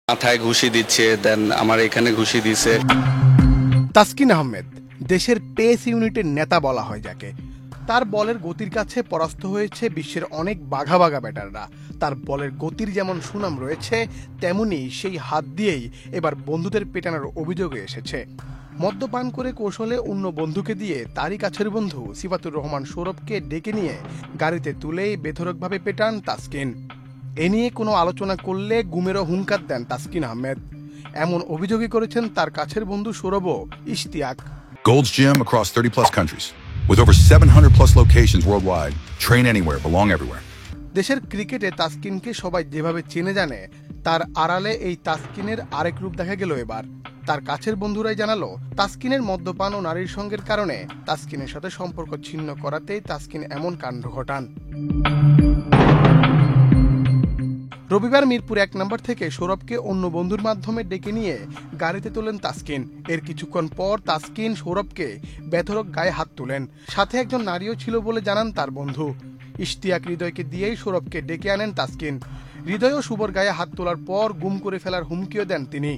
মাথায় ঘুষি দিচ্ছে, দেন আমার এখানে ঘুষি দিছে। তাসকিন আহমেদ দেশের পেস ইউনিটের নেতা বলা হয় যাকে। তার বলের গতির কাছে পরাস্ত হয়েছে বিশ্বের অনেক বাঘা বাঘা ব্যাটাররা। তার বলের গতির যেমন সুনাম রয়েছে, তেমনি সেই হাত দিয়েই এবার বন্ধুদের পেটানোর অভিযোগে এসেছে। মদ্যপান করে কৌশলে অন্য বন্ধুকে দিয়ে তারই কাছের বন্ধু সিফাতুর রহমান সৌরভকে ডেকে নিয়ে গাড়িতে তুলেই বেধড়কভাবে পেটান তাসকিন। এ নিয়ে কোনো আলোচনা করলে গুমেরও হুঙ্কার দেন তাসকিন আহমেদ। এমন অভিযোগই করেছেন তার কাছের বন্ধু সৌরভও Ishtiaq. Gold's Gym across 30 plus countries. With over 700 plus locations worldwide. Train anywhere, belong everywhere. দেশের ক্রিকেটে তাসকিনকে সবাই যেভাবে চেনে জানে, তার আড়ালে এই তাসকিনের আরেক রূপ দেখা গেল এবার। তার কাছের বন্ধুরাই জানালো, তাসকিনের মদ্যপান ও নারীর সঙ্গের কারণে তাসকিনের সাথে সম্পর্ক ছিন্ন করাতেই তাসকিন এমন কাণ্ড ঘটান। রবিবার মিরপুর 1 নম্বর থেকে সৌরভকে অন্য বন্ধুর মাধ্যমে ডেকে নিয়ে গাড়িতে তোলেন তাসকিন। এর কিছুক্ষণ পর তাসকিন সৌরভকে বেধড়ক গায়ে হাত তোলেন। সাথে একজন নারীও ছিল বলে জানান তার বন্ধু। ইশতিয়াক হৃদয়কে দিয়েই সৌরভকে ডেকে আনেন তাসকিন। হৃদয় ও শুভর গায়ে হাত তোলার পর গুম করে ফেলার হুমকিও দেন তিনি।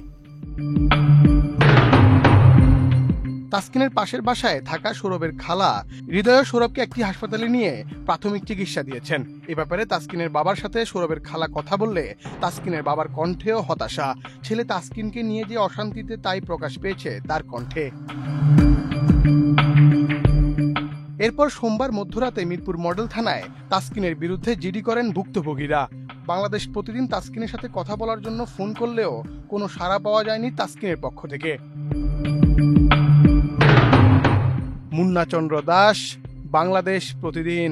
তাসকিনের পাশের বাসায় থাকা সৌরভের খালা হৃদয় সৌরভকে একটি হাসপাতালে নিয়ে প্রাথমিক চিকিৎসা দিয়েছেন। এ ব্যাপারে তাসকিনের বাবার সাথে সৌরভের খালা কথা বললে তাসকিনের বাবার কণ্ঠেও হতাশা। ছেলে তাসকিনকে নিয়ে যে অশান্তিতে তাই প্রকাশ পেয়েছে তার কণ্ঠে। এরপর সোমবার মধ্যরাতে মিরপুর মডেল থানায় তাসকিনের বিরুদ্ধে জিডি করেন ভুক্তভোগীরা। বাংলাদেশ প্রতিদিন তাসকিনের সাথে কথা বলার জন্য ফোন করলেও কোনো সাড়া পাওয়া যায়নি তাসকিনের পক্ষ থেকে। মুন্না চন্দ্র দাস, বাংলাদেশ প্রতিদিন।